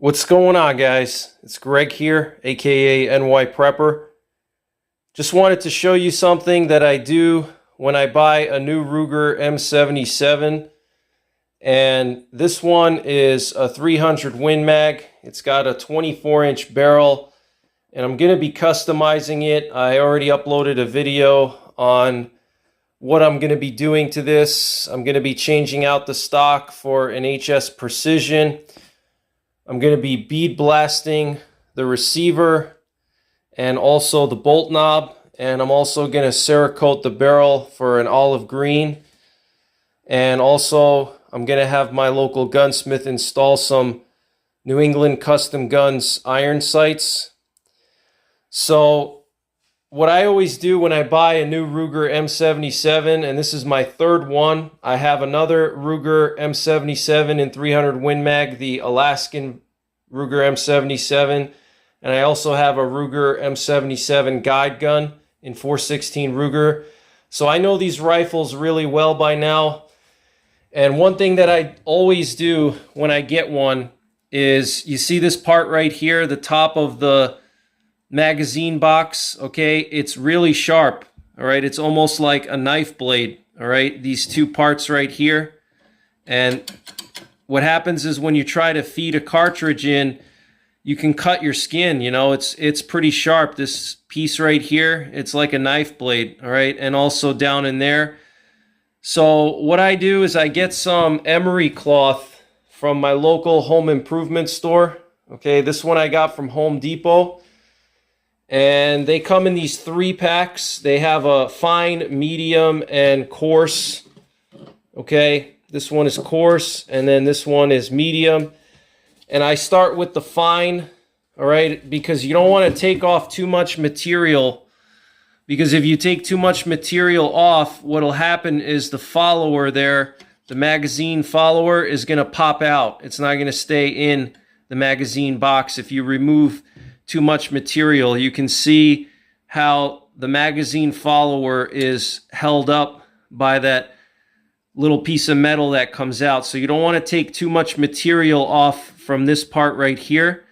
What's going on, guys? It's Greg here, aka nyprepper. Just wanted to show you something that I do when I buy a new Ruger M77. And this one is a 300 Win Mag. It's got a 24-inch barrel, and I'm going to be customizing it. I already uploaded a video on what I'm going to be doing to this. I'm going to be changing out the stock for an HS Precision. I'm going to be bead blasting the receiver and also the bolt knob. And I'm also going to Cerakote the barrel for an olive green. And also I'm going to have my local gunsmith install some New England Custom Guns iron sights. So what I always do when I buy a new Ruger M77, and this is my third one, I have another Ruger M77 in 300 Win Mag, the Alaskan Ruger M77, and I also have a Ruger M77 guide gun in 416 Ruger. So I know these rifles really well by now. And one thing that I always do when I get one is, you see this part right here, the top of the magazine box, okay? It's really sharp, all right? It's almost like a knife blade, all right? These two parts right here. And what happens is when you try to feed a cartridge in, you can cut your skin, you know? It's pretty sharp. This piece right here, it's like a knife blade, all right? And also down in there. So what I do is I get some emery cloth from my local home improvement store, okay? This one I got from Home Depot. And they come in these 3-packs. They have a fine, medium, and coarse. Okay, this one is coarse, and then this one is medium. And I start with the fine, all right, because you don't want to take off too much material. Because if you take too much material off, what'll happen is the follower there, the magazine follower, is going to pop out. It's not going to stay in the magazine box if you remove too much material. You can see how the magazine follower is held up by that little piece of metal that comes out. So you don't want to take too much material off from this part right here.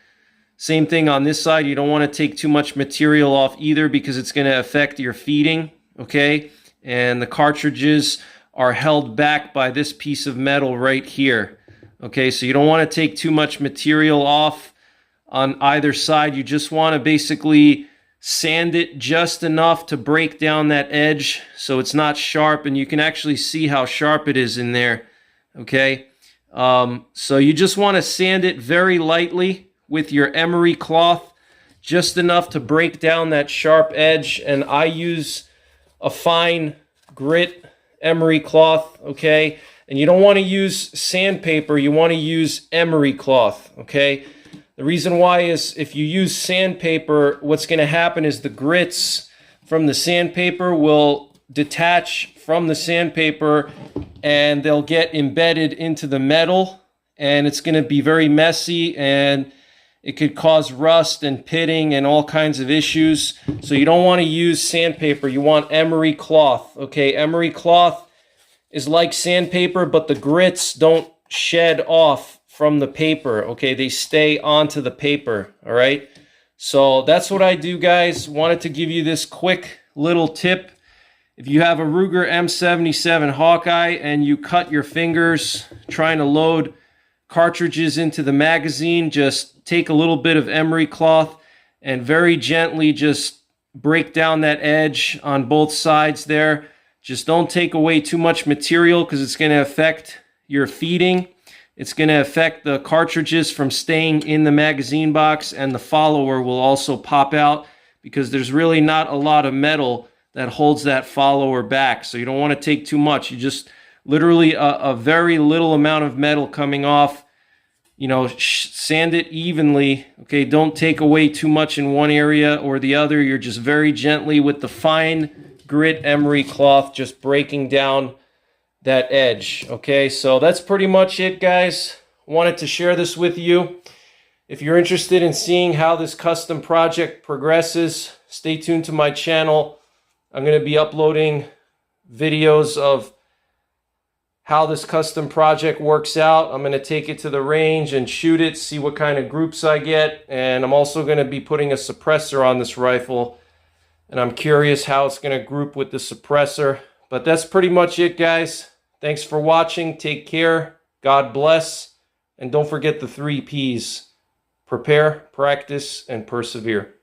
Same thing on this side. You don't want to take too much material off either, because it's going to affect your feeding, okay? And the cartridges are held back by this piece of metal right here, okay? So you don't want to take too much material off on either side. You just want to basically sand it just enough to break down that edge so it's not sharp, and you can actually see how sharp it is in there, okay? So you just want to sand it very lightly with your emery cloth, just enough to break down that sharp edge. And I use a fine grit emery cloth, okay? And you don't want to use sandpaper, you want to use emery cloth, okay? The reason why is, if you use sandpaper, what's going to happen is the grits from the sandpaper will detach from the sandpaper and they'll get embedded into the metal, and it's going to be very messy, and it could cause rust and pitting and all kinds of issues. So you don't want to use sandpaper. You want emery cloth, okay? Emery cloth is like sandpaper, but the grits don't shed off from the paper, okay? They stay onto the paper, all right? So that's what I do, guys. Wanted to give you this quick little tip. If you have a Ruger M77 Hawkeye and you cut your fingers trying to load cartridges into the magazine, just take a little bit of emery cloth and very gently just break down that edge on both sides there. Just don't take away too much material, because it's going to affect your feeding. It's going to affect the cartridges from staying in the magazine box, and the follower will also pop out, because there's really not a lot of metal that holds that follower back. So you don't want to take too much. You just literally a very little amount of metal coming off. You know, sand it evenly, okay? Don't take away too much in one area or the other. You're just very gently with the fine grit emery cloth just breaking down that edge, okay? So that's pretty much it, guys. Wanted to share this with you. If you're interested in seeing how this custom project progresses, stay tuned to my channel. I'm going to be uploading videos of how this custom project works out. I'm going to take it to the range and shoot it, see what kind of groups I get. And I'm also going to be putting a suppressor on this rifle. And I'm curious how it's going to group with the suppressor. But that's pretty much it, guys. Thanks for watching. Take care. God bless. And don't forget the 3 Ps. Prepare, practice, and persevere.